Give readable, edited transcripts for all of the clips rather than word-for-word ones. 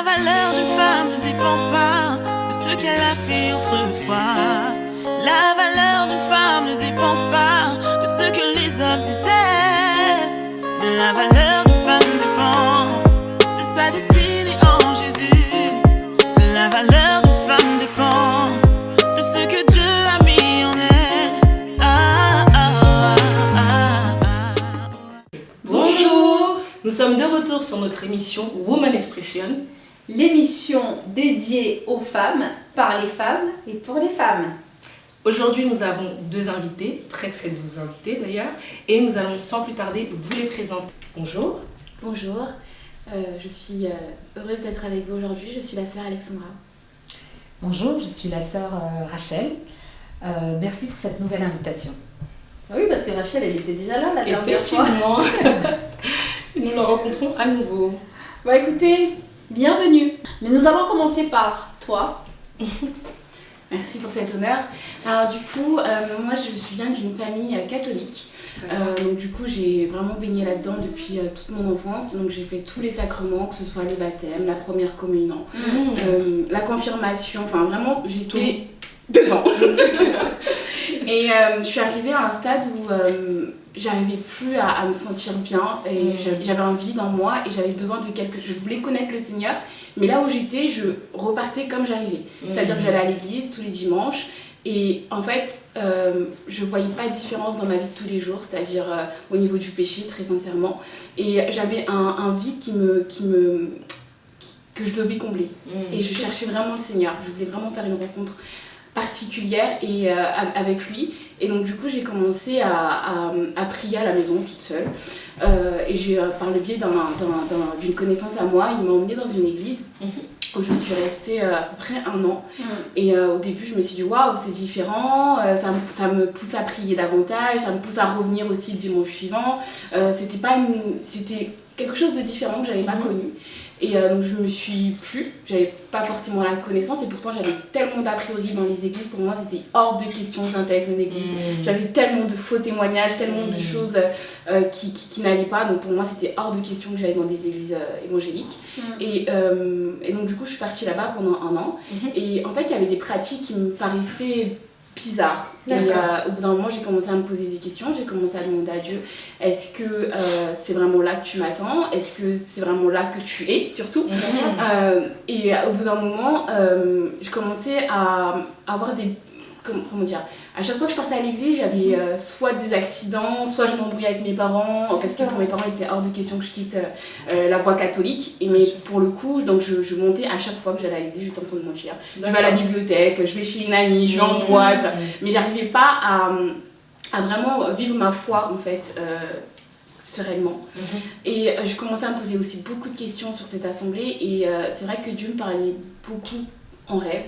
valeur d'une femme ne dépend pas de ce qu'elle a fait autrefois. La valeur d'une femme ne dépend pas de ce que les hommes disent d'elle. La valeur d'une femme dépend de sa destinée en Jésus. La valeur d'une femme dépend de ce que Dieu a mis en elle. Bonjour, nous sommes de retour sur notre émission Woman Expression, l'émission dédiée aux femmes, par les femmes et pour les femmes. Aujourd'hui, nous avons deux invités, très douces invités d'ailleurs, et nous allons sans plus tarder vous les présenter. Bonjour. Bonjour, je suis heureuse d'être avec vous aujourd'hui, je suis la sœur Alexandra. Bonjour, je suis la sœur Rachel. Merci pour cette nouvelle invitation. Oui, parce que Rachel, elle était déjà là la dernière fois. Effectivement, nous la rencontrons à nouveau. Bah écoutez, bienvenue. Mais nous allons commencer par toi. Merci pour cet honneur. Alors du coup, moi je viens d'une famille catholique. Donc du coup, j'ai vraiment baigné là-dedans depuis toute mon enfance. Donc j'ai fait tous les sacrements, que ce soit le baptême, la première communion, la confirmation. Enfin vraiment, j'étais dedans. Et je suis arrivée à un stade où j'arrivais plus à me sentir bien et j'avais un vide en moi et j'avais besoin de quelque chose. Je voulais connaître le Seigneur, mais là où j'étais, je repartais comme j'arrivais. C'est-à-dire que j'allais à l'église tous les dimanches et en fait, je voyais pas de différence dans ma vie de tous les jours, c'est-à-dire au niveau du péché, très sincèrement. Et j'avais un vide que je devais combler. Et je cherchais vraiment le Seigneur. Je voulais vraiment faire une rencontre particulière et avec lui, et donc du coup j'ai commencé à prier à la maison toute seule et par le biais d'une connaissance à moi, il m'a emmenée dans une église où je suis restée à peu près 1 an et au début je me suis dit waouh, c'est différent, ça me pousse à prier davantage, ça me pousse à revenir aussi le dimanche suivant, c'était quelque chose de différent que j'avais pas connu. Et donc je me suis plu, j'avais pas forcément la connaissance et pourtant j'avais tellement d'a priori dans les églises, pour moi c'était hors de question d'intégrer une église. J'avais tellement de faux témoignages, tellement de choses qui n'allaient pas, donc pour moi c'était hors de question que j'aille dans des églises évangéliques. Et donc du coup je suis partie là-bas pendant 1 an et en fait il y avait des pratiques qui me paraissaient bizarre. Et au bout d'un moment, j'ai commencé à me poser des questions, j'ai commencé à demander à Dieu, est-ce que c'est vraiment là que tu m'attends? Est-ce que c'est vraiment là que tu es, surtout? Et au bout d'un moment, je commençais à avoir des... Comment dire? À chaque fois que je partais à l'église, j'avais soit des accidents, soit je m'embrouillais avec mes parents, parce que pour mes parents, il était hors de question que je quitte la voie catholique. Mais pour le coup, donc je montais à chaque fois que j'allais à l'église, j'étais en train de mentir. Je vais à la bibliothèque, je vais chez une amie, je vais en boîte, mais j'arrivais pas à vraiment vivre ma foi, en fait, sereinement. Et je commençais à me poser aussi beaucoup de questions sur cette assemblée, et c'est vrai que Dieu me parlait beaucoup en rêve.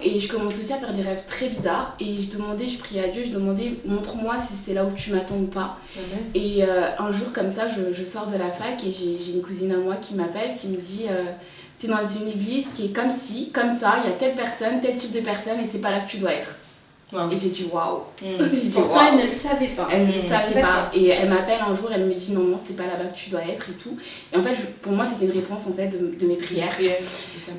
Et je commençais aussi à faire des rêves très bizarres et je priais à Dieu, je demandais montre-moi si c'est là où tu m'attends ou pas. Et un jour comme ça, je sors de la fac et j'ai une cousine à moi qui m'appelle, qui me dit t'es dans une église qui est comme ci, comme ça, il y a telle personne, tel type de personne et c'est pas là que tu dois être. Et j'ai dit waouh. Pourtant elle ne le savait pas. Elle ne le savait pas. Et elle m'appelle un jour, elle me dit non, c'est pas là-bas que tu dois être et tout. Et en fait, pour moi, c'était une réponse en fait de mes prières.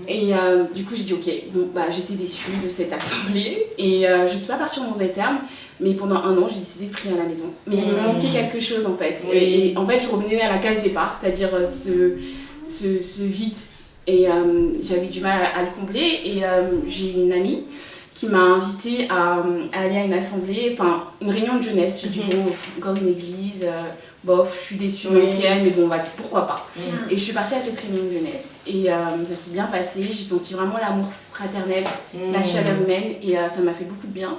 Et du coup, j'ai dit ok, bon, bah, j'étais déçue de cette assemblée. Et je suis pas partie en mauvais termes, mais pendant 1 an, j'ai décidé de prier à la maison. Mais il me manquait quelque chose en fait. Et en fait, je revenais à la case départ, c'est-à-dire ce vide. Et j'avais du mal à le combler. Et j'ai une amie qui m'a invitée à aller à une assemblée, enfin une réunion de jeunesse. Je me suis dit, bon, encore une église, bof, je suis déçue, ancienne, mais bon, vas-y, pourquoi pas. Et je suis partie à cette réunion de jeunesse. Et ça s'est bien passé, j'ai senti vraiment l'amour fraternel, la chaleur humaine, et ça m'a fait beaucoup de bien.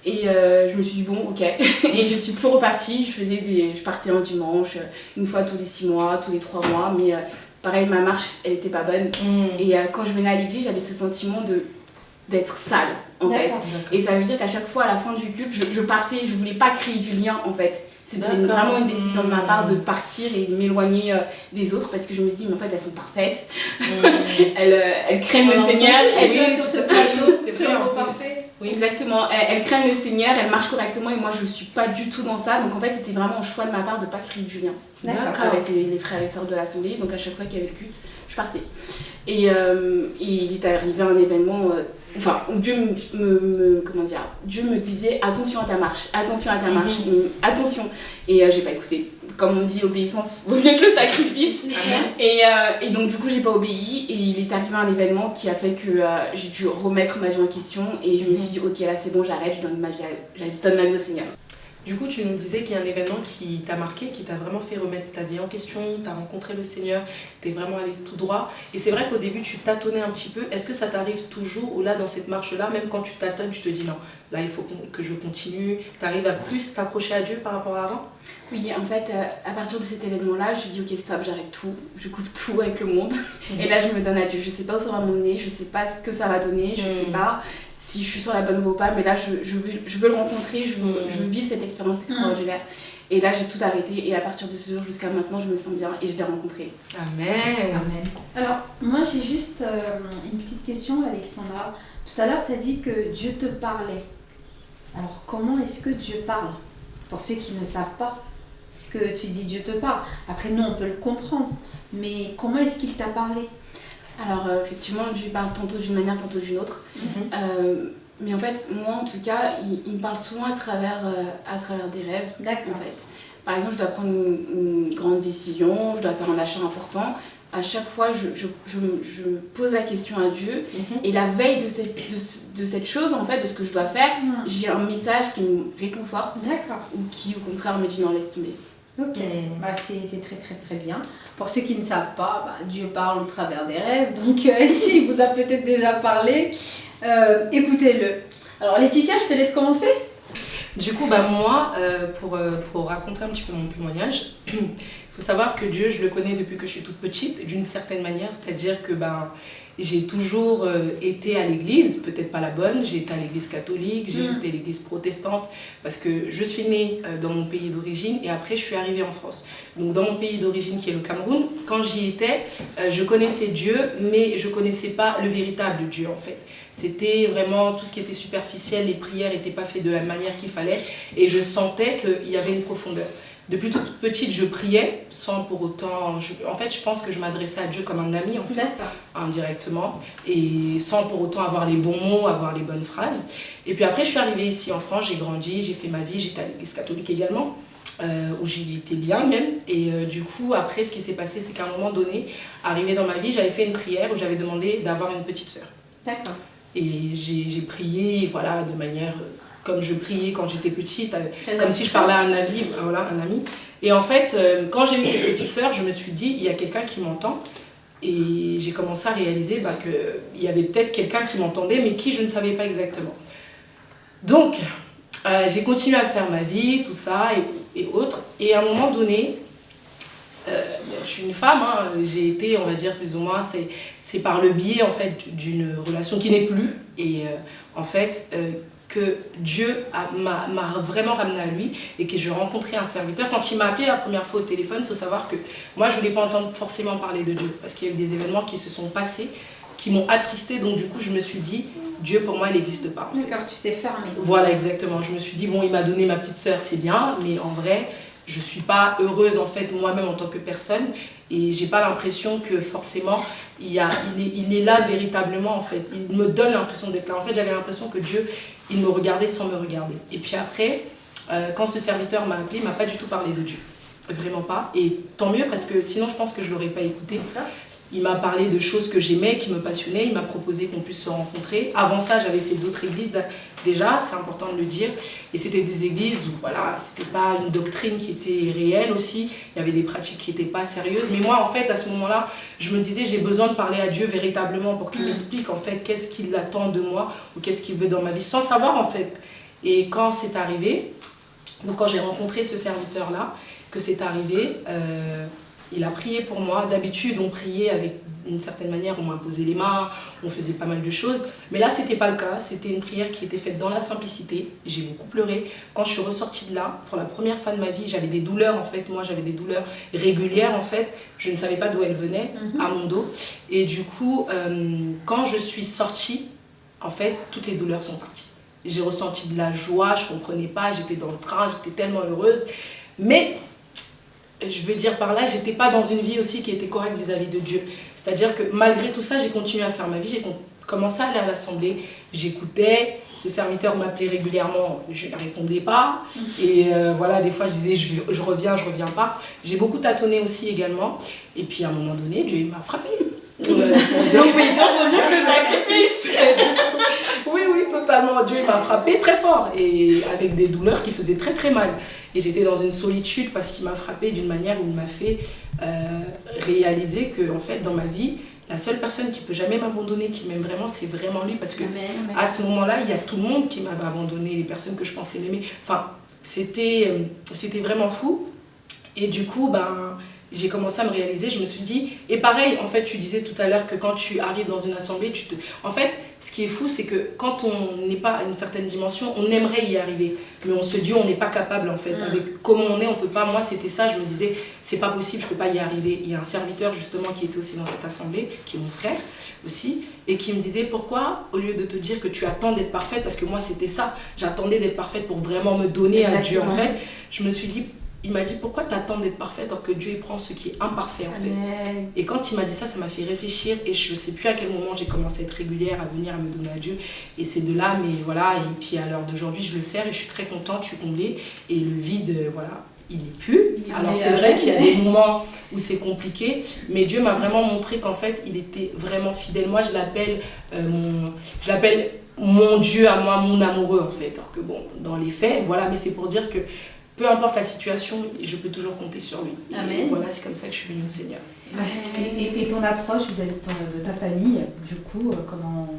Et je me suis dit, bon, ok. Et je suis plus repartie, je partais un dimanche, une fois tous les 6 mois, tous les 3 mois, mais pareil, ma marche, elle était pas bonne. Et quand je venais à l'église, j'avais ce sentiment d'être sale en fait. Et ça veut dire qu'à chaque fois à la fin du culte, je partais, je voulais pas créer du lien en fait. C'était vraiment une décision de ma part de partir et de m'éloigner des autres parce que je me dis mais en fait elles sont parfaites, elles craignent le Seigneur, elles sont sur ce plateau, c'est vraiment parfait. Oui, exactement. Elles craignent le Seigneur, elles marchent correctement et moi je suis pas du tout dans ça. Donc en fait, c'était vraiment un choix de ma part de pas créer du lien avec les frères et sœurs de l'Assemblée. Donc à chaque fois qu'il y avait le culte, je partais. Et il est arrivé un événement, où Dieu Dieu me disait attention à ta marche, attention. Et j'ai pas écouté. Comme on dit, obéissance vaut mieux que le sacrifice. Et donc du coup, j'ai pas obéi. Et il est arrivé un événement qui a fait que j'ai dû remettre ma vie en question. Et je me suis dit, ok, là c'est bon, j'arrête, je donne ma vie au Seigneur. Du coup, tu nous disais qu'il y a un événement qui t'a marqué, qui t'a vraiment fait remettre ta vie en question, t'as rencontré le Seigneur, t'es vraiment allé tout droit. Et c'est vrai qu'au début, tu tâtonnais un petit peu. Est-ce que ça t'arrive toujours, ou là, dans cette marche-là, même quand tu tâtonnes, tu te dis non, là, il faut que je continue. T'arrives à plus t'accrocher à Dieu par rapport à avant? Oui, en fait, à partir de cet événement-là, je dis ok, stop, j'arrête tout, je coupe tout avec le monde. Et là, je me donne à Dieu. Je sais pas où ça va m'emmener, je sais pas ce que ça va donner, je sais pas si je suis sur la bonne voie ou pas, mais là je veux le rencontrer, je veux vivre cette expérience extraordinaire. Et là j'ai tout arrêté et à partir de ce jour jusqu'à maintenant je me sens bien et je l'ai rencontré. Amen. Amen. Alors moi j'ai juste une petite question, Alexandra. Tout à l'heure tu as dit que Dieu te parlait. Alors comment est-ce que Dieu parle? Pour ceux qui ne savent pas, parce que tu dis Dieu te parle. Après nous on peut le comprendre, mais comment est-ce qu'il t'a parlé? Alors effectivement, Dieu parle tantôt d'une manière, tantôt d'une autre. Mais en fait, moi en tout cas, il me parle souvent à travers des rêves. D'accord. En fait. Par exemple, je dois prendre une grande décision, je dois faire un achat important. À chaque fois, je pose la question à Dieu. Et la veille de cette chose, en fait, de ce que je dois faire, j'ai un message qui me réconforte. D'accord. Ou qui, au contraire, me dit non, laisse tomber. Ok, c'est très très très bien. Pour ceux qui ne savent pas, Dieu parle au travers des rêves, donc s'il vous a peut-être déjà parlé, écoutez-le. Alors Laetitia, je te laisse commencer. Du coup, moi, pour raconter un petit peu mon témoignage, il faut savoir que Dieu, je le connais depuis que je suis toute petite, d'une certaine manière, c'est-à-dire que j'ai toujours été à l'église, peut-être pas la bonne, j'ai été à l'église catholique, j'ai été à l'église protestante, parce que je suis née dans mon pays d'origine et après je suis arrivée en France. Donc dans mon pays d'origine qui est le Cameroun, quand j'y étais, je connaissais Dieu, mais je connaissais pas le véritable Dieu en fait. C'était vraiment tout ce qui était superficiel, les prières n'étaient pas faites de la manière qu'il fallait et je sentais qu'il y avait une profondeur. Depuis toute petite, je priais sans pour autant... En fait, je pense que je m'adressais à Dieu comme un ami, en fait, indirectement, et sans pour autant avoir les bons mots, avoir les bonnes phrases. Et puis après, je suis arrivée ici en France, j'ai grandi, j'ai fait ma vie, j'étais à l'église catholique également, où j'y étais bien même. Et du coup, après, ce qui s'est passé, c'est qu'à un moment donné, arrivé dans ma vie, j'avais fait une prière où j'avais demandé d'avoir une petite sœur. D'accord. Et j'ai prié, voilà, de manière... comme je priais quand j'étais petite, comme si je parlais à un ami. Et en fait, quand j'ai eu cette petite sœur, je me suis dit, il y a quelqu'un qui m'entend. Et j'ai commencé à réaliser qu'il y avait peut-être quelqu'un qui m'entendait, mais qui je ne savais pas exactement. Donc, j'ai continué à faire ma vie, tout ça et autres. Et à un moment donné, je suis une femme, j'ai été, on va dire, plus ou moins, c'est par le biais en fait, d'une relation qui n'est plus. Et en fait... que Dieu m'a vraiment ramené à lui et que j'ai rencontré un serviteur. Quand il m'a appelé la première fois au téléphone, il faut savoir que moi, je ne voulais pas entendre forcément parler de Dieu parce qu'il y a eu des événements qui se sont passés, qui m'ont attristée. Donc du coup, je me suis dit, Dieu, pour moi, il n'existe pas. D'accord, tu t'es fermée. Voilà, exactement. Je me suis dit, bon, il m'a donné ma petite sœur, c'est bien, mais en vrai, je ne suis pas heureuse en fait moi-même en tant que personne et j'ai pas l'impression que forcément il est là véritablement en fait. Il me donne l'impression d'être là. En fait, j'avais l'impression que Dieu, il me regardait sans me regarder. Et puis après, quand ce serviteur m'a appelé, il m'a pas du tout parlé de Dieu. Vraiment pas. Et tant mieux parce que sinon je pense que je l'aurais pas écouté. Il m'a parlé de choses que j'aimais, qui me passionnaient. Il m'a proposé qu'on puisse se rencontrer. Avant ça, j'avais fait d'autres églises déjà, c'est important de le dire. Et c'était des églises où, voilà, c'était pas une doctrine qui était réelle aussi. Il y avait des pratiques qui n'étaient pas sérieuses. Mais moi, en fait, à ce moment-là, je me disais, j'ai besoin de parler à Dieu véritablement pour qu'il m'explique, en fait, qu'est-ce qu'il attend de moi ou qu'est-ce qu'il veut dans ma vie, sans savoir, en fait. Et quand c'est arrivé, donc quand j'ai rencontré ce serviteur-là, que c'est arrivé... il a prié pour moi. D'habitude, on priait avec une certaine manière, on m'imposait les mains, on faisait pas mal de choses. Mais là, c'était pas le cas. C'était une prière qui était faite dans la simplicité. J'ai beaucoup pleuré. Quand je suis ressortie de là, pour la première fois de ma vie, j'avais des douleurs en fait. Moi, j'avais des douleurs régulières en fait. Je ne savais pas d'où elles venaient, à mon dos. Et du coup, quand je suis sortie, en fait, toutes les douleurs sont parties. j'ai ressenti de la joie, je comprenais pas, j'étais dans le train, j'étais tellement heureuse. Mais, je veux dire par là, j'étais pas dans une vie aussi qui était correcte vis-à-vis de Dieu. C'est-à-dire que malgré tout ça, j'ai continué à faire ma vie, j'ai commencé à aller à l'assemblée, j'écoutais, ce serviteur m'appelait régulièrement, je ne répondais pas. Et voilà, des fois je disais je reviens pas. J'ai beaucoup tâtonné aussi également. Et puis à un moment donné, Dieu m'a frappé. L'obéissance vaut mieux que le sacrifice. Oui, totalement. Dieu m'a frappé très fort et avec des douleurs qui faisaient très très mal. Et j'étais dans une solitude parce qu'il m'a frappé d'une manière où il m'a fait réaliser que en fait, dans ma vie, la seule personne qui peut jamais m'abandonner, qui m'aime vraiment, c'est vraiment lui. Parce que à ce moment-là, il y a tout le monde qui m'avait abandonné, les personnes que je pensais m'aimer. Enfin, c'était vraiment fou. Et du coup, j'ai commencé à me réaliser, je me suis dit... Et pareil, en fait, tu disais tout à l'heure que quand tu arrives dans une assemblée, En fait, ce qui est fou, c'est que quand on n'est pas à une certaine dimension, on aimerait y arriver. Mais on se dit, on n'est pas capable, en fait. Avec comment on est, on peut pas... Moi, c'était ça, je me disais, c'est pas possible, je peux pas y arriver. Il y a un serviteur, justement, qui était aussi dans cette assemblée, qui est mon frère aussi, et qui me disait, pourquoi, au lieu de te dire que tu attends d'être parfaite, parce que moi, c'était ça, j'attendais d'être parfaite pour vraiment me donner à Dieu, en fait, je me suis dit... Il m'a dit, pourquoi tu attends d'être parfaite alors que Dieu il prend ce qui est imparfait en fait. Et quand il m'a dit ça, ça m'a fait réfléchir et je ne sais plus à quel moment j'ai commencé à être régulière, à venir, à me donner à Dieu. Et c'est de là, mais voilà, et puis à l'heure d'aujourd'hui, je le sers et je suis très contente, je suis comblée. Et le vide, voilà, il n'est plus. Alors c'est vrai qu'il y a des moments où c'est compliqué, mais Dieu m'a vraiment montré qu'en fait, il était vraiment fidèle. Moi, je l'appelle mon Dieu à moi, mon amoureux en fait. Alors que bon, dans les faits, voilà, mais c'est pour dire que peu importe la situation, je peux toujours compter sur lui. Amen. Voilà, c'est comme ça que je suis venue au Seigneur. Et ton approche vis-à-vis de ta famille, du coup,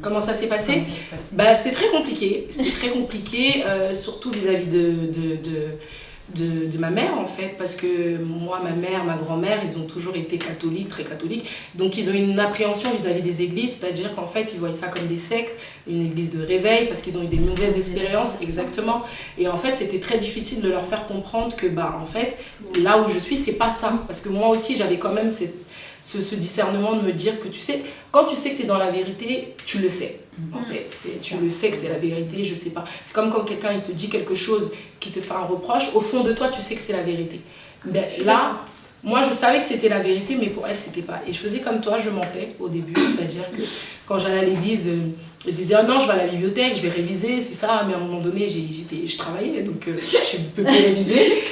comment ça s'est passé? C'était très compliqué. C'était très compliqué, surtout vis-à-vis de ma mère, en fait, parce que moi, ma mère, ma grand-mère, ils ont toujours été catholiques, très catholiques. Donc, ils ont une appréhension vis-à-vis des églises, c'est-à-dire qu'en fait, ils voient ça comme des sectes, une église de réveil, parce qu'ils ont eu des mauvaises expériences, exactement. Et en fait, c'était très difficile de leur faire comprendre que, en fait, là où je suis, c'est pas ça. Parce que moi aussi, j'avais quand même ce discernement de me dire que, tu sais, quand tu sais que tu es dans la vérité, tu le sais. En fait, tu le sais que c'est la vérité, je sais pas. C'est comme quand quelqu'un il te dit quelque chose qui te fait un reproche, au fond de toi, tu sais que c'est la vérité. Mais là, moi, je savais que c'était la vérité, mais pour elle, c'était pas. Et je faisais comme toi, je mentais au début, c'est-à-dire que quand j'allais à l'église, je disais « Oh non, je vais à la bibliothèque, je vais réviser, c'est ça. » Mais à un moment donné, je travaillais, donc je ne peux plus réviser.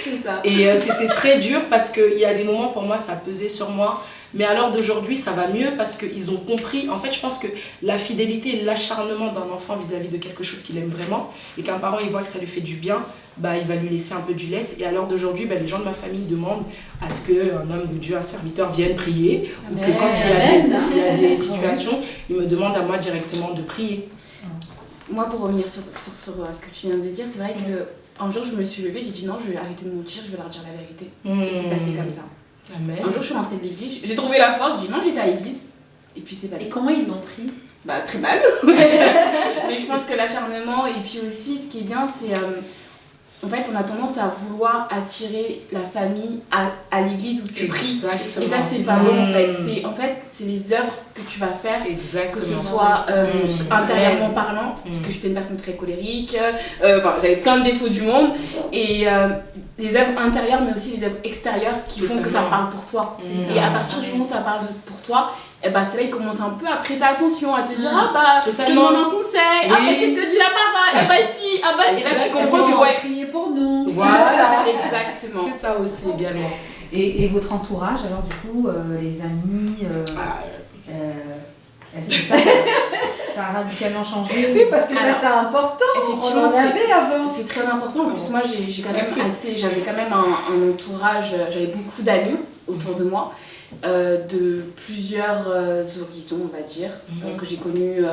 Et c'était très dur parce qu'il y a des moments, pour moi, ça pesait sur moi. Mais à l'heure d'aujourd'hui, ça va mieux parce qu'ils ont compris. En fait, je pense que la fidélité et l'acharnement d'un enfant vis-à-vis de quelque chose qu'il aime vraiment, et qu'un parent il voit que ça lui fait du bien, il va lui laisser un peu du lest. Et à l'heure d'aujourd'hui, les gens de ma famille demandent à ce qu'un homme de Dieu, un serviteur, vienne prier. Ou que quand il y a des situations, ils me demandent à moi directement de prier. Moi, pour revenir sur ce que tu viens de dire, c'est vrai qu'un jour, je me suis levée, j'ai dit non, je vais arrêter de mentir, je vais leur dire la vérité. Et c'est passé comme ça. Amen. Un jour, je suis rentrée de l'église, j'ai trouvé la force, j'ai dit non, j'étais à l'église. Et puis c'est passé. Et comment ils l'ont pris? Très mal. Mais je pense que l'acharnement, et puis aussi, ce qui est bien, c'est... en fait, on a tendance à vouloir attirer la famille à l'église où tu pries. Et ça, c'est pas bon, en fait. En fait, c'est les œuvres que tu vas faire, que ce soit intérieurement parlant, parce que j'étais une personne très colérique, j'avais plein de défauts du monde, et les œuvres intérieures, mais aussi les œuvres extérieures qui font que ça parle pour toi. Et à partir du moment où ça parle pour toi, c'est là il commence un peu à prêter attention, à te dire je te demande un conseil, qu'est-ce que dit la parole, et là tu comprends que Priez pour nous. Voilà, exactement. C'est ça aussi également. Et votre entourage, alors du coup, les amis, est-ce que ça a radicalement changé? Oui, parce que ça c'est important. Effectivement, on en avait avant. C'est très important. En plus, moi, j'avais quand même un entourage, j'avais beaucoup d'amis autour de moi. De plusieurs horizons, on va dire, que j'ai connus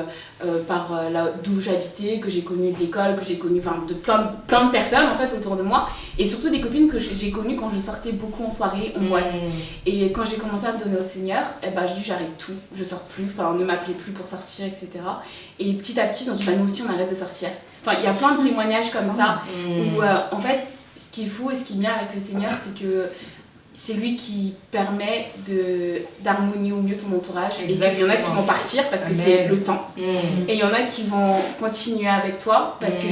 par d'où j'habitais, que j'ai connu de l'école, que j'ai connu de plein de personnes en fait autour de moi, et surtout des copines que j'ai connues quand je sortais beaucoup en soirée, en boîte. Et quand j'ai commencé à me donner au Seigneur, j'ai dit j'arrête tout, je sors plus, ne m'appelez plus pour sortir, etc. Et petit à petit, dans nous aussi on arrête de sortir. Il y a plein de témoignages comme ça, où en fait, ce qui est fou et ce qui est bien avec le Seigneur, c'est que c'est lui qui permet d'harmonier au mieux ton entourage. Exactement. Et il y en a qui vont partir parce que c'est le temps. Et il y en a qui vont continuer avec toi parce que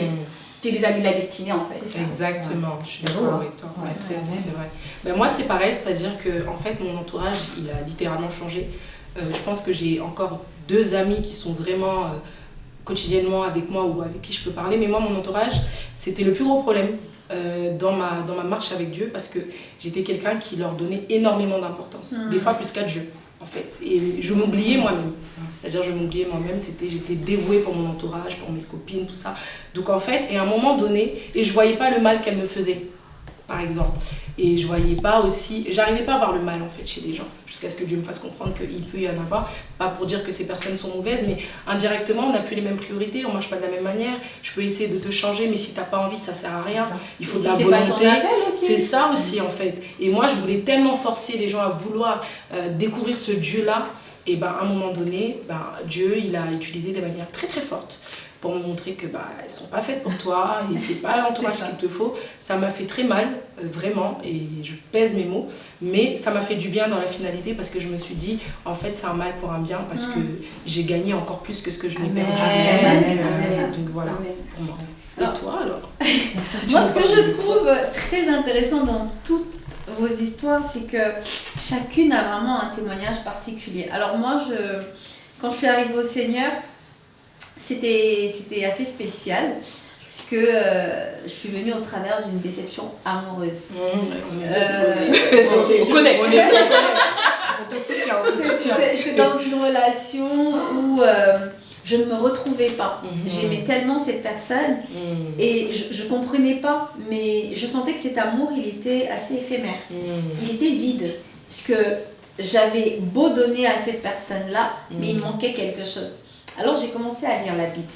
t'es les amis de la destinée en fait. Exactement, je suis d'accord avec toi. Ouais, c'est vrai. Ben, moi c'est pareil, c'est-à-dire que en fait mon entourage il a littéralement changé. Je pense que j'ai encore 2 amis qui sont vraiment quotidiennement avec moi ou avec qui je peux parler, mais moi mon entourage c'était le plus gros problème dans ma marche avec Dieu parce que j'étais quelqu'un qui leur donnait énormément d'importance, des fois plus qu'à Dieu en fait, et je m'oubliais moi-même. C'est-à-dire je m'oubliais moi-même, j'étais dévouée pour mon entourage, pour mes copines, tout ça. Donc en fait, et à un moment donné, et je voyais pas le mal qu'elle me faisait, par exemple. Et je voyais pas aussi, j'arrivais pas à voir le mal en fait chez les gens, jusqu'à ce que Dieu me fasse comprendre qu'il peut y en avoir. Pas pour dire que ces personnes sont mauvaises, mais indirectement, on n'a plus les mêmes priorités, on marche pas de la même manière. Je peux essayer de te changer, mais si t'as pas envie, ça sert à rien. Il faut de la volonté. C'est ça aussi en fait. Et moi, je voulais tellement forcer les gens à vouloir découvrir ce Dieu-là. Et ben, à un moment donné, Dieu il a utilisé des manières très très fortes pour me montrer que elles ne sont pas faites pour toi et c'est pas l'entourage qu'il te faut. Ça m'a fait très mal, vraiment, et je pèse mes mots, mais ça m'a fait du bien dans la finalité parce que je me suis dit, en fait, c'est un mal pour un bien parce que j'ai gagné encore plus que ce que je n'ai perdu. Donc voilà, pour moi. Et toi alors? Moi, ce que je trouve très intéressant dans toutes vos histoires, c'est que chacune a vraiment un témoignage particulier. Alors moi, quand je suis arrivée au Seigneur, c'était assez spécial parce que je suis venue au travers d'une déception amoureuse. On connaît. On te soutient. J'étais dans une relation où je ne me retrouvais pas. J'aimais tellement cette personne et je ne comprenais pas, mais je sentais que cet amour, il était assez éphémère. Il était vide, puisque j'avais beau donner à cette personne-là, mais il manquait quelque chose. Alors j'ai commencé à lire la Bible.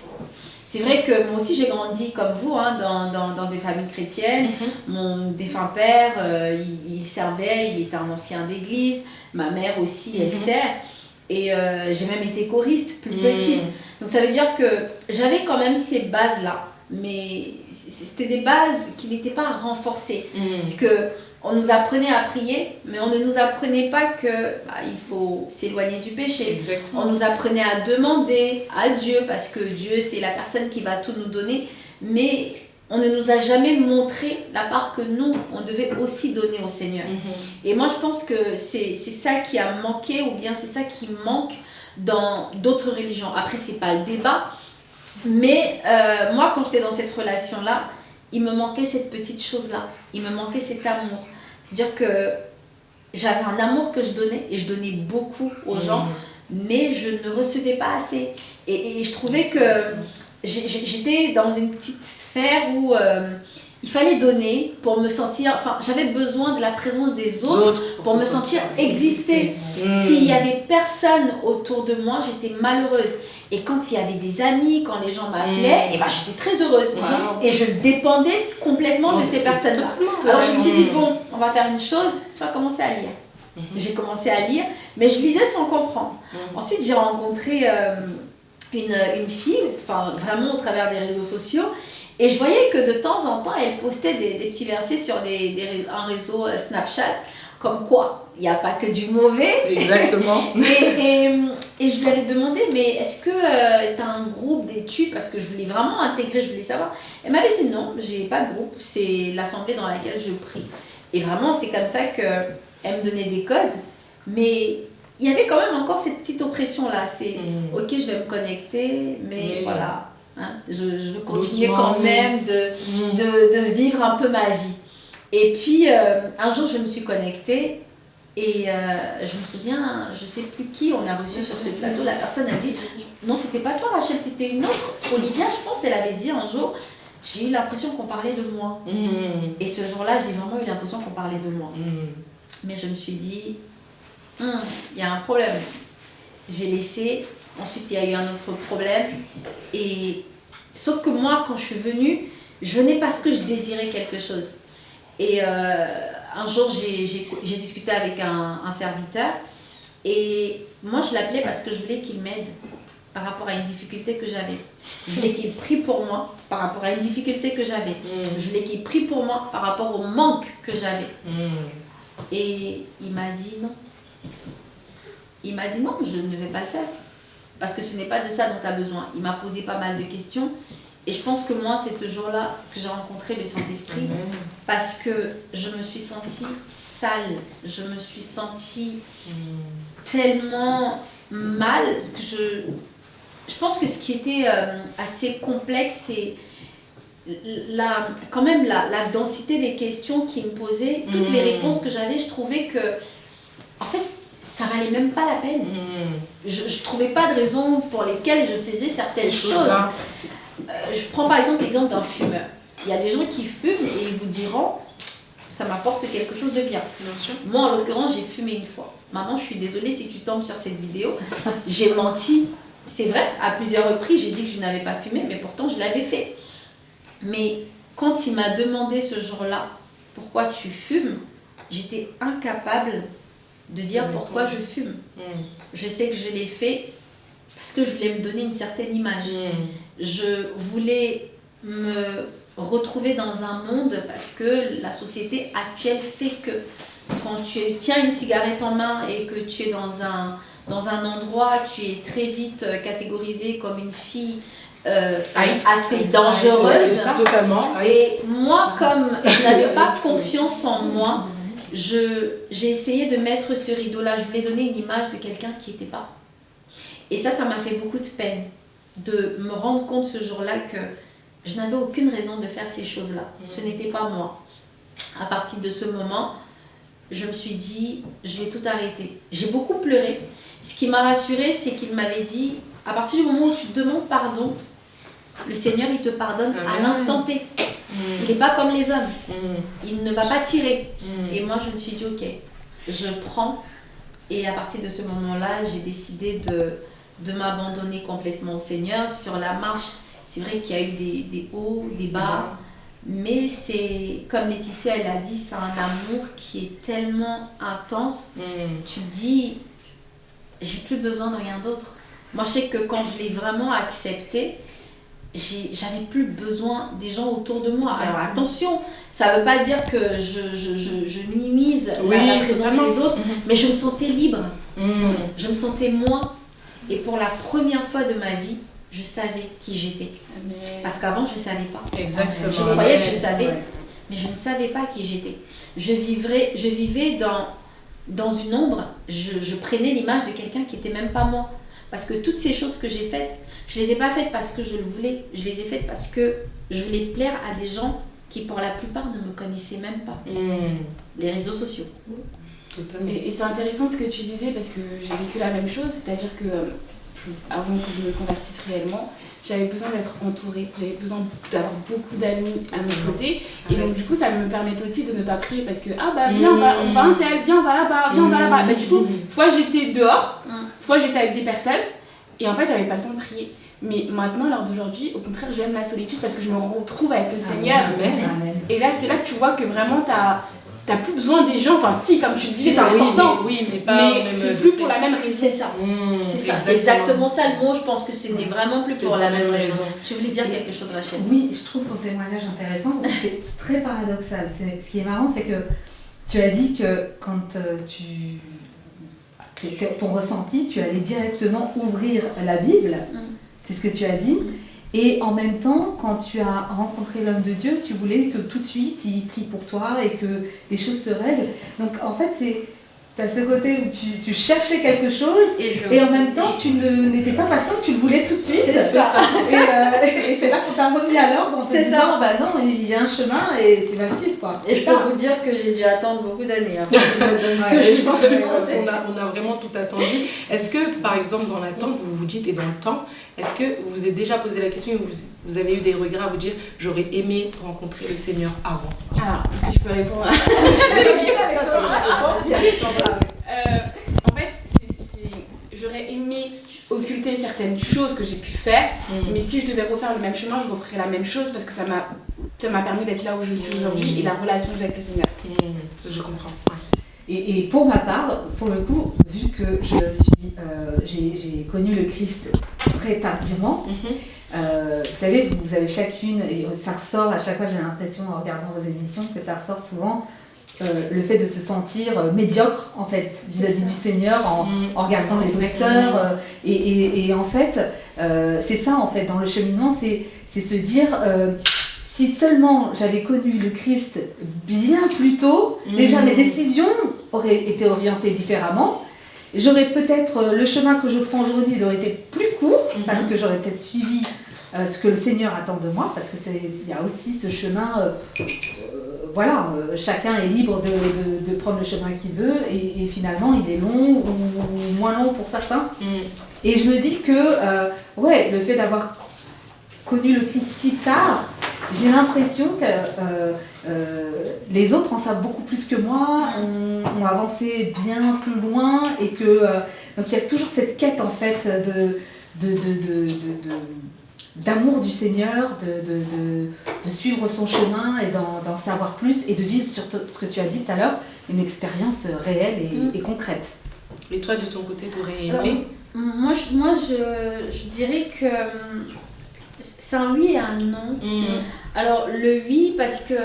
C'est vrai que moi aussi j'ai grandi comme vous, dans des familles chrétiennes. Mon défunt père, il servait, il était un ancien d'église. Ma mère aussi, elle sert. Et j'ai même été choriste, plus petite. Donc ça veut dire que j'avais quand même ces bases-là. Mais c'était des bases qui n'étaient pas renforcées. Parce que on nous apprenait à prier, mais on ne nous apprenait pas que il faut s'éloigner du péché. Exactement. On nous apprenait à demander à Dieu, parce que Dieu, c'est la personne qui va tout nous donner. Mais on ne nous a jamais montré la part que nous, on devait aussi donner au Seigneur. Et moi, je pense que c'est ça qui a manqué, ou bien c'est ça qui manque dans d'autres religions. Après, c'est pas le débat. Mais moi, quand j'étais dans cette relation-là, il me manquait cette petite chose-là. Il me manquait cet amour. C'est-à-dire que j'avais un amour que je donnais, et je donnais beaucoup aux gens, mais je ne recevais pas assez. Et je trouvais que j'étais dans une petite sphère où il fallait donner pour me sentir... Enfin, j'avais besoin de la présence des autres pour me sentir exister. S'il n'y avait personne autour de moi, j'étais malheureuse. Et quand il y avait des amis, quand les gens m'appelaient, j'étais très heureuse. Et je dépendais complètement de ces personnes-là. Alors je me suis dit, bon, on va faire une chose, je vais commencer à lire. J'ai commencé à lire, mais je lisais sans comprendre. Ensuite, j'ai rencontré une fille, enfin vraiment au travers des réseaux sociaux, et je voyais que de temps en temps, elle postait des petits versets sur un réseau Snapchat, comme quoi il n'y a pas que du mauvais. Exactement. Et je lui avais demandé, mais est-ce que tu as un groupe d'études? Parce que je voulais vraiment intégrer, je voulais savoir. Elle m'avait dit non, j'ai pas de groupe, c'est l'assemblée dans laquelle je prie. Et vraiment, c'est comme ça qu'elle me donnait des codes. Mais il y avait quand même encore cette petite oppression-là. C'est ok, je vais me connecter, mais voilà. Je veux continuer quand même de vivre un peu ma vie. Et puis, un jour, je me suis connectée. Et je me souviens, je sais plus qui on a reçu sur ce plateau, la personne a dit, non c'était pas toi Rachel, c'était une autre, Olivia je pense, elle avait dit un jour, j'ai eu l'impression qu'on parlait de moi. Et ce jour-là, j'ai vraiment eu l'impression qu'on parlait de moi. Mais je me suis dit, il y a un problème. J'ai laissé, ensuite il y a eu un autre problème. Et sauf que moi, quand je suis venue, je venais parce que je désirais quelque chose. Et un jour, j'ai discuté avec un serviteur et moi, je l'appelais parce que je voulais qu'il m'aide par rapport à une difficulté que j'avais. Je voulais qu'il prie pour moi par rapport à une difficulté que j'avais. Je voulais qu'il prie pour moi par rapport au manque que j'avais. Et il m'a dit non. Il m'a dit non, je ne vais pas le faire. Parce que ce n'est pas de ça dont tu as besoin. Il m'a posé pas mal de questions. Et je pense que moi, c'est ce jour-là que j'ai rencontré le Saint-Esprit. Parce que je me suis sentie sale. Je me suis sentie tellement mal. Parce que je pense que ce qui était assez complexe, c'est quand même la densité des questions qu'il me posait. Toutes les réponses que j'avais, je trouvais que, en fait, ça valait même pas la peine. Je trouvais pas de raison pour lesquelles je faisais certaines choses. Je prends par exemple l'exemple d'un fumeur. Il y a des gens qui fument et ils vous diront ça m'apporte quelque chose de bien. Bien sûr. Moi en l'occurrence j'ai fumé une fois. Maman, je suis désolée si tu tombes sur cette vidéo. J'ai menti. C'est vrai, à plusieurs reprises j'ai dit que je n'avais pas fumé, mais pourtant je l'avais fait. Mais quand il m'a demandé ce jour-là pourquoi tu fumes, j'étais incapable de dire pourquoi je fume. Je sais que je l'ai fait parce que je voulais me donner une certaine image. Je voulais me retrouver dans un monde parce que la société actuelle fait que quand tu tiens une cigarette en main et que tu es dans un endroit, tu es très vite catégorisée comme une fille assez dangereuse. Totalement. Et moi, comme je n'avais pas confiance en moi, j'ai essayé de mettre ce rideau-là. Je voulais donner une image de quelqu'un qui n'était pas. Et ça m'a fait beaucoup de peine de me rendre compte ce jour-là que je n'avais aucune raison de faire ces choses-là. Ce n'était pas moi. À partir de ce moment, je me suis dit, je vais tout arrêter. J'ai beaucoup pleuré. Ce qui m'a rassurée, c'est qu'il m'avait dit, à partir du moment où tu demandes pardon, le Seigneur, il te pardonne à l'instant T. Il n'est pas comme les hommes. Il ne va pas tirer. Et moi, je me suis dit, ok, je prends. Et à partir de ce moment-là, j'ai décidé de m'abandonner complètement au Seigneur. Sur la marche, c'est vrai qu'il y a eu des hauts, des bas. Mais c'est, comme Laetitia elle a dit, c'est un amour qui est tellement intense. Tu te dis, j'ai plus besoin de rien d'autre. Moi, je sais que quand je l'ai vraiment accepté, j'avais plus besoin des gens autour de moi. Alors attention, ça veut pas dire que je minimise la présence des autres, mais je me sentais libre. Je me sentais moi. Et pour la première fois de ma vie, je savais qui j'étais. Parce qu'avant, je ne savais pas. Exactement. Je croyais que je savais, mais je ne savais pas qui j'étais. Je vivais dans une ombre. Je prenais l'image de quelqu'un qui n'était même pas moi. Parce que toutes ces choses que j'ai faites, je ne les ai pas faites parce que je le voulais. Je les ai faites parce que je voulais plaire à des gens qui, pour la plupart, ne me connaissaient même pas. Les réseaux sociaux. Et c'est intéressant ce que tu disais parce que j'ai vécu la même chose. C'est-à-dire que avant que je me convertisse réellement, j'avais besoin d'être entourée, j'avais besoin d'avoir beaucoup d'amis à mes côtés. Et donc du coup, ça me permettait aussi de ne pas prier parce que viens, on va un tel, viens, on va là-bas, viens, on va là-bas. Bah, du coup, soit j'étais dehors, soit j'étais avec des personnes, et en fait, j'avais pas le temps de prier. Mais maintenant, à l'heure d'aujourd'hui, au contraire, j'aime la solitude parce que je me retrouve avec le Seigneur. Et là, c'est là que tu vois que vraiment, t'as plus besoin des gens, enfin si, comme tu le disais, c'est important, mais pas mais c'est plus pour la même raison. C'est ça, c'est exactement ça le mot. Je pense que ce n'est vraiment plus pour la même raison. Tu voulais dire quelque chose, Rachel? Oui, je trouve ton témoignage intéressant parce que c'est très paradoxal. Ce qui est marrant, c'est que tu as dit que quand ton ressenti, tu allais directement ouvrir la Bible, c'est ce que tu as dit. Et en même temps, quand tu as rencontré l'homme de Dieu, tu voulais que tout de suite, il prie pour toi et que les choses se règlent. Donc en fait, tu as ce côté où tu cherchais quelque chose et en même temps, tu n'étais pas patiente, tu le voulais tout de suite. C'est ça. Et c'est là qu'on t'a remis à l'ordre en te disant, non, il y a un chemin et tu vas le suivre, quoi. Et je peux vous dire que j'ai dû attendre beaucoup d'années avant qu'il me donne ce que je pense on a vraiment tout attendu. Est-ce que, par exemple, dans l'attente, vous vous dites, et dans le temps, est-ce que vous vous êtes déjà posé la question et vous avez eu des regrets à vous dire « J'aurais aimé rencontrer le Seigneur avant ». Alors, si je peux répondre. En fait, j'aurais aimé occulter certaines choses que j'ai pu faire, mais si je devais refaire le même chemin, je referais la même chose parce que ça m'a permis d'être là où je suis aujourd'hui et la relation que j'ai avec le Seigneur. Je comprends. Et pour ma part, pour le coup, vu que j'ai connu le Christ très tardivement, vous savez, vous avez chacune, et ça ressort à chaque fois, j'ai l'impression en regardant vos émissions, que ça ressort souvent, le fait de se sentir médiocre en fait vis-à-vis du Seigneur en regardant les autres sœurs et en fait c'est ça en fait dans le cheminement, c'est se dire si seulement j'avais connu le Christ bien plus tôt, déjà mes décisions auraient été orientées différemment. J'aurais peut-être, le chemin que je prends aujourd'hui, il aurait été plus court, parce que j'aurais peut-être suivi ce que le Seigneur attend de moi, parce qu'il y a aussi ce chemin, chacun est libre de prendre le chemin qu'il veut, et finalement il est long ou moins long pour certains. Et je me dis que, le fait d'avoir connu le Christ si tard, j'ai l'impression que les autres en savent beaucoup plus que moi, ont avancé bien plus loin et que donc il y a toujours cette quête en fait d'amour du Seigneur, de suivre son chemin et d'en savoir plus et de vivre sur ce que tu as dit tout à l'heure, une expérience réelle et concrète. Et toi de ton côté, t'aurais aimé? Moi je dirais que c'est un oui et un non. Alors le oui parce que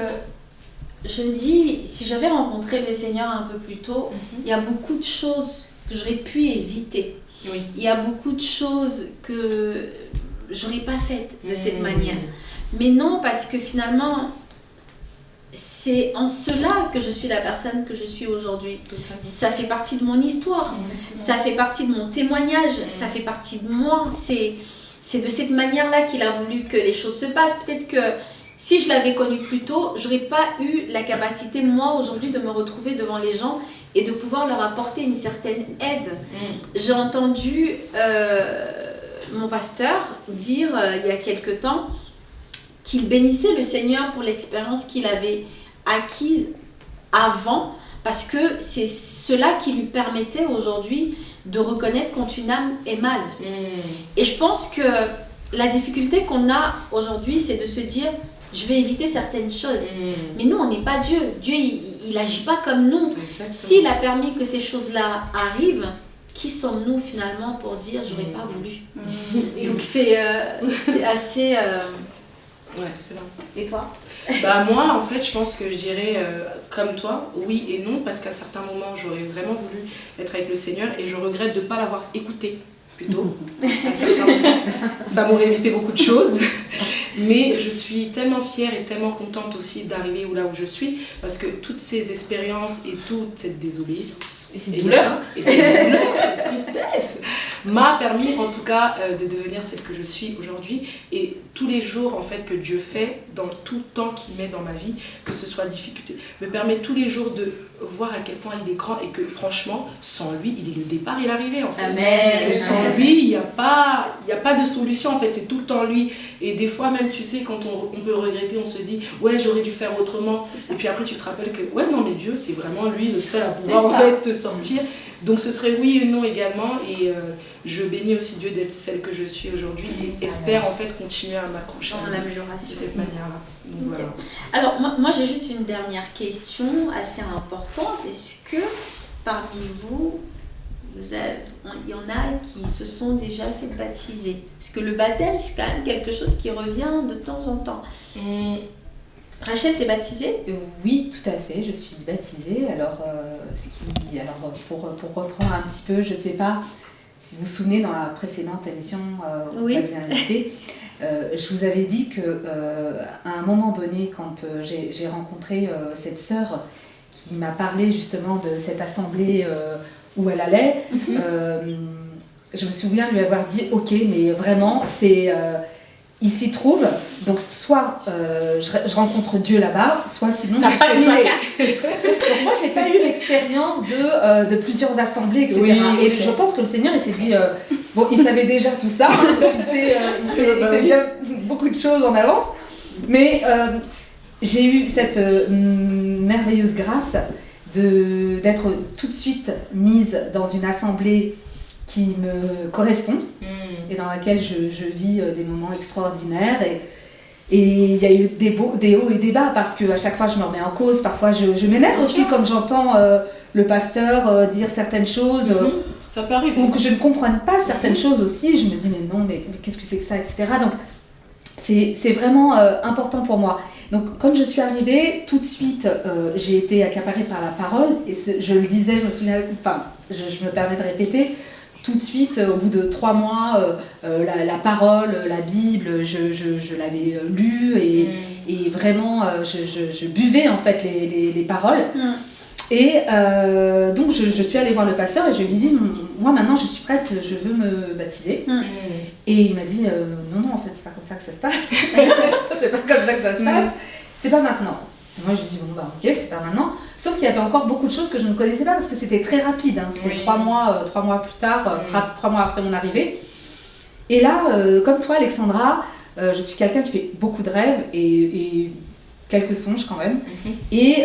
je me dis, si j'avais rencontré le Seigneur un peu plus tôt, il y a beaucoup de choses que j'aurais pu éviter. Oui. Il y a beaucoup de choses que j'aurais pas faites de cette manière. Mais non, parce que finalement, c'est en cela que je suis la personne que je suis aujourd'hui. Ça fait partie de mon histoire, ça fait partie de mon témoignage, ça fait partie de moi. C'est de cette manière-là qu'il a voulu que les choses se passent. Peut-être que si je l'avais connu plus tôt, j'aurais pas eu la capacité, moi, aujourd'hui, de me retrouver devant les gens et de pouvoir leur apporter une certaine aide. J'ai entendu mon pasteur dire, il y a quelque temps, qu'il bénissait le Seigneur pour l'expérience qu'il avait acquise avant, parce que c'est cela qui lui permettait aujourd'hui de reconnaître quand une âme est mal. Et je pense que la difficulté qu'on a aujourd'hui, c'est de se dire, je vais éviter certaines choses. Mais nous, on n'est pas Dieu. Dieu, il n'agit pas comme nous. Exactement. S'il a permis que ces choses-là arrivent, qui sommes-nous finalement pour dire, j'aurais pas voulu. Donc c'est assez... Ouais, c'est vrai. Et toi? Moi, en fait, je pense que je dirais comme toi, oui et non, parce qu'à certains moments, j'aurais vraiment voulu être avec le Seigneur et je regrette de ne pas l'avoir écouté plutôt. À certains moments, ça m'aurait évité beaucoup de choses. Mais je suis tellement fière et tellement contente aussi d'arriver là où je suis, parce que toutes ces expériences et toute cette désobéissance et cette douleur, cette tristesse m'a permis en tout cas de devenir celle que je suis aujourd'hui. Et tous les jours en fait que Dieu fait, dans tout temps qu'il met dans ma vie, que ce soit difficulté, me permet tous les jours de voir à quel point il est grand et que franchement, sans lui, il est le départ et l'arrivée en fait. Amen. Et que sans lui, il n'y a pas de solution en fait, c'est tout le temps lui. Et des fois même, tu sais, quand on peut regretter, on se dit ouais, j'aurais dû faire autrement. Et puis après, tu te rappelles que ouais, non, mais Dieu, c'est vraiment lui le seul à pouvoir en fait te sortir. Donc ce serait oui et non également. Et je bénis aussi Dieu d'être celle que je suis aujourd'hui et espère en fait continuer à m'accrocher dans l'amélioration de cette manière-là. Donc, okay. Voilà. Alors moi j'ai juste une dernière question assez importante. Est-ce que parmi vous, il y en a qui se sont déjà fait baptiser? Parce que le baptême, c'est quand même quelque chose qui revient de temps en temps. Rachel, t'es baptisée? Oui, tout à fait, je suis baptisée. Alors, pour reprendre un petit peu, je ne sais pas si vous vous souvenez, dans la précédente émission où vous m'aviez invitée, je vous avais dit qu'à un moment donné, quand j'ai rencontré cette sœur qui m'a parlé justement de cette assemblée où elle allait, je me souviens lui avoir dit « Ok, mais vraiment, c'est... il s'y trouve, donc soit je rencontre Dieu là-bas, soit sinon c'est terminé. » Donc moi j'ai pas eu l'expérience de plusieurs assemblées, etc. Oui, et je pense que le Seigneur il s'est dit, bon il savait déjà tout ça, il sait bien beaucoup de choses en avance, mais j'ai eu cette merveilleuse grâce d'être tout de suite mise dans une assemblée qui me correspond et dans laquelle je vis des moments extraordinaires et il y a eu des hauts et des bas parce qu'à chaque fois je me remets en cause, parfois je m'énerve aussi quand j'entends le pasteur dire certaines choses ça peut arriver. ou que je ne comprenne pas certaines choses aussi, je me dis mais non, mais qu'est-ce que c'est que ça, etc. Donc c'est vraiment important pour moi. Donc quand je suis arrivée, tout de suite, j'ai été accaparée par la parole. Et je le disais, je me souviens, enfin, je me permets de répéter, tout de suite, au bout de 3 mois, la parole, la Bible, je l'avais lue et vraiment, je buvais en fait les paroles. Et donc je suis allée voir le pasteur et je lui ai dit, moi maintenant je suis prête, je veux me baptiser. Et il m'a dit, non, en fait c'est pas comme ça que ça se passe. C'est pas comme ça que ça se passe, c'est pas maintenant. Et moi je lui ai dit, bon bah ok, c'est pas maintenant. Sauf qu'il y avait encore beaucoup de choses que je ne connaissais pas parce que c'était très rapide. Hein. C'était 3 mois plus tard, 3 mois après mon arrivée. Et là, comme toi Alexandra, je suis quelqu'un qui fait beaucoup de rêves et quelques songes quand même. Et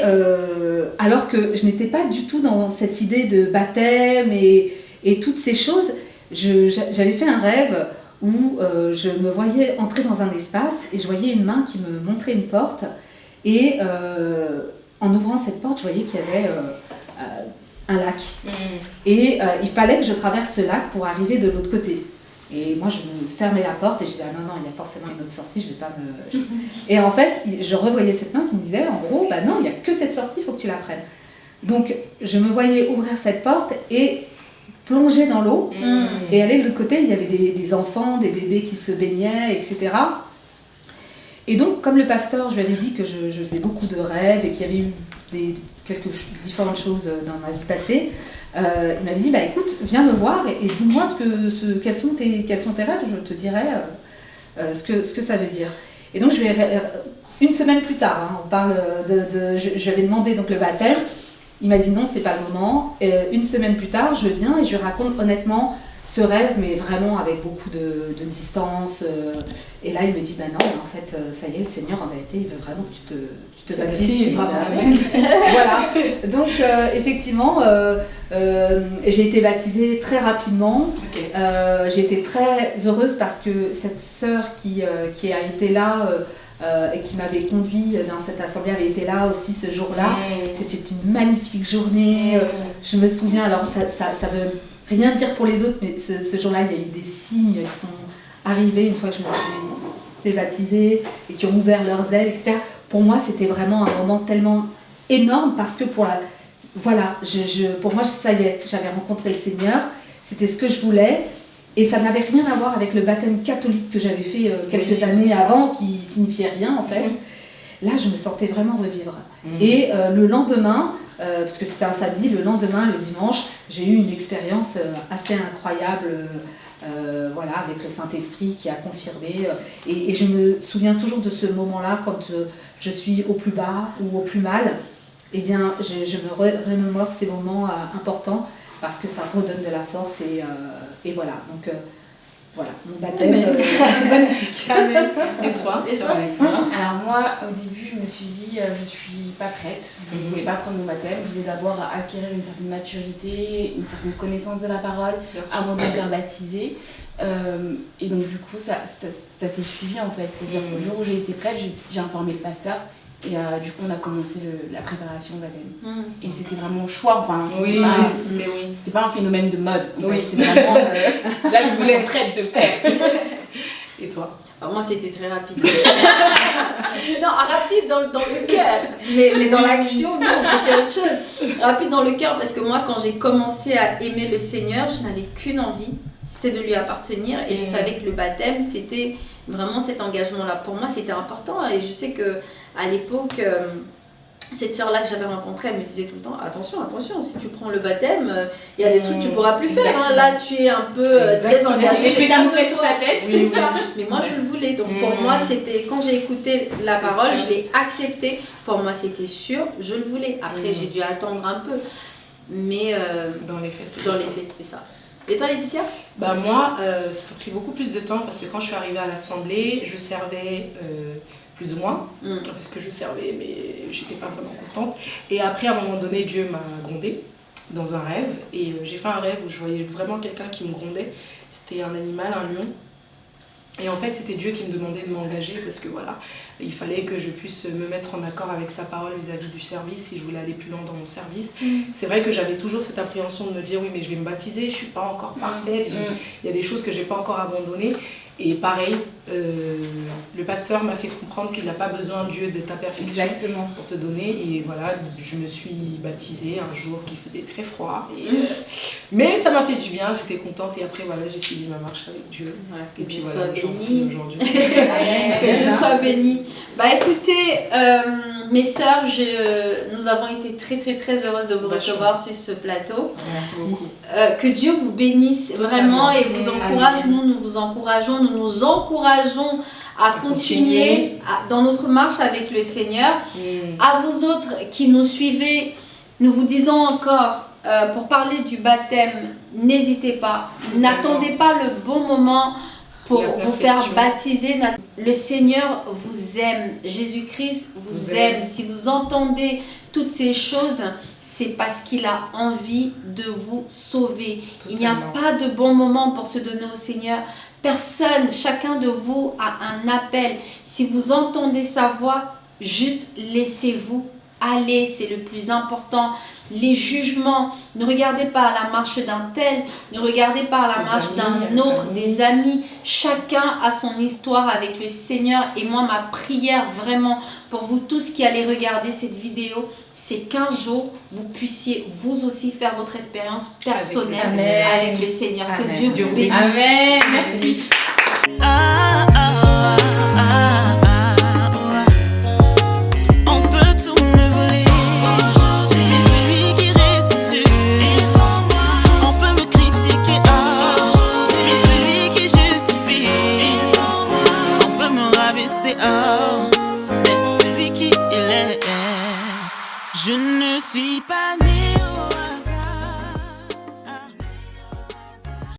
alors que je n'étais pas du tout dans cette idée de baptême et toutes ces choses, j'avais fait un rêve où je me voyais entrer dans un espace et je voyais une main qui me montrait une porte. Et en ouvrant cette porte, je voyais qu'il y avait un lac. Et il fallait que je traverse ce lac pour arriver de l'autre côté. Et moi, je me fermais la porte et je disais, ah non, il y a forcément une autre sortie, je vais pas me... Et en fait, je revoyais cette main qui me disait, en gros, bah non, il n'y a que cette sortie, il faut que tu la prennes. Donc, je me voyais ouvrir cette porte et plonger dans l'eau. Et aller de l'autre côté, il y avait des enfants, des bébés qui se baignaient, etc. Et donc, comme le pasteur, je lui avais dit que je faisais beaucoup de rêves et qu'il y avait eu différentes choses dans ma vie passée, il m'avait dit, bah écoute, viens me voir et dis-moi quels sont tes rêves, je te dirai ce que ça veut dire. Et donc, une semaine plus tard, hein, on parle je lui avais demandé donc, le baptême, il m'a dit non, c'est pas le moment. Une semaine plus tard, je viens et je lui raconte honnêtement ce rêve, mais vraiment avec beaucoup de distance. Et là, il me dit, bah non, en fait, ça y est, le Seigneur, en vérité, il veut vraiment que tu te baptises. Voilà. Donc, effectivement, j'ai été baptisée très rapidement. J'ai été très heureuse parce que cette sœur qui a été là et qui m'avait conduit dans cette assemblée avait été là aussi ce jour-là. C'était une magnifique journée. Je me souviens, alors ça veut rien dire pour les autres, mais ce jour-là, il y a eu des signes qui sont arrivés une fois que je me suis fait baptiser et qui ont ouvert leurs ailes, etc. Pour moi, c'était vraiment un moment tellement énorme parce que pour moi, ça y est, j'avais rencontré le Seigneur, c'était ce que je voulais et ça n'avait rien à voir avec le baptême catholique que j'avais fait quelques années avant, qui signifiait rien en fait. Là, je me sentais vraiment revivre. Et le lendemain, parce que c'était un samedi, le lendemain, le dimanche, j'ai eu une expérience assez incroyable avec le Saint-Esprit qui a confirmé. Et je me souviens toujours de ce moment-là, quand je suis au plus bas ou au plus mal, eh bien, je me remémore ces moments importants parce que ça redonne de la force et voilà. Donc, voilà, mon baptême magnifique. Et toi, Alors moi, au début, je me suis dit, je suis pas prête, je ne voulais pas prendre mon baptême, je voulais d'abord acquérir une certaine maturité, une certaine connaissance de la parole avant de me faire baptiser. Et donc du coup, ça s'est suivi en fait. C'est-à-dire qu'au jour où j'ai été prête, j'ai informé le pasteur. Et du coup, on a commencé la préparation au baptême. Et c'était vraiment choix. Enfin, c'était pas un phénomène de mode. C'était vraiment. Là, je voulais être prête de faire. Et toi? Alors moi, c'était très rapide. Non, rapide dans le cœur. Mais dans l'action, non, c'était autre chose. Rapide dans le cœur, parce que moi, quand j'ai commencé à aimer le Seigneur, je n'avais qu'une envie. C'était de lui appartenir. Et je savais que le baptême, c'était vraiment cet engagement-là. Pour moi, c'était important. Et je sais qu'à l'époque, cette sœur-là que j'avais rencontrée, elle me disait tout le temps, attention, si tu prends le baptême, il y a des trucs que tu ne pourras plus faire. Hein. Là, tu es un peu très engagée. Tu as sur ta tête. C'est ça. Mais moi, je le voulais. Donc pour moi, c'était quand j'ai écouté la parole, je l'ai accepté. Pour moi, c'était sûr, je le voulais. Après, j'ai dû attendre un peu. Mais dans les faits, c'était ça. Et toi, Laetitia? Bah moi, ça a pris beaucoup plus de temps parce que quand je suis arrivée à l'assemblée, je servais plus ou moins, parce que je servais mais j'étais pas vraiment constante. Et après, à un moment donné, Dieu m'a grondée dans un rêve et j'ai fait un rêve où je voyais vraiment quelqu'un qui me grondait. C'était un animal, un lion. Et en fait, c'était Dieu qui me demandait de m'engager parce que voilà, il fallait que je puisse me mettre en accord avec sa parole vis-à-vis du service si je voulais aller plus loin dans mon service. C'est vrai que j'avais toujours cette appréhension de me dire oui, mais je vais me baptiser, je suis pas encore parfaite, il y a des choses que j'ai pas encore abandonnées. Et pareil, le pasteur m'a fait comprendre qu'il n'a pas besoin, Dieu, de ta perfection Exactement. pour te donner. Et voilà, je me suis baptisée un jour qui faisait très froid. Mais ça m'a fait du bien, j'étais contente. Et après, voilà, j'ai suivi ma marche avec Dieu. Et puis voilà, j'en suis aujourd'hui. Que Dieu soit béni. Bah écoutez, mes sœurs, nous avons été très très très heureuses de vous recevoir sur ce plateau. Merci. Que Dieu vous bénisse vraiment et vous encourage. Nous vous encourageons, nous nous encourageons à continuer dans notre marche avec le Seigneur. À vous autres qui nous suivez, nous vous disons encore, pour parler du baptême, n'hésitez pas, n'attendez pas le bon moment pour vous faire baptiser. Le Seigneur vous aime, Jésus-Christ vous aime. Si vous entendez toutes ces choses, c'est parce qu'il a envie de vous sauver. Il n'y a pas de bon moment pour se donner au Seigneur. Personne, chacun de vous a un appel. Si vous entendez sa voix, juste laissez-vous aller, c'est le plus important. Les jugements, ne regardez pas la marche d'un tel, ne regardez pas la marche d'un autre, des amis. Chacun a son histoire avec le Seigneur. Et moi, ma prière vraiment pour vous tous qui allez regarder cette vidéo, c'est qu'un jour, vous puissiez vous aussi faire votre expérience personnelle avec le Seigneur. Amen. Que Dieu vous bénisse. Amen. Merci. On peut tout me voler, mais celui qui reste Dieu. On peut me critiquer, mais celui qui justifie. On peut me rabaisser, mais celui qui est. Je ne suis pas né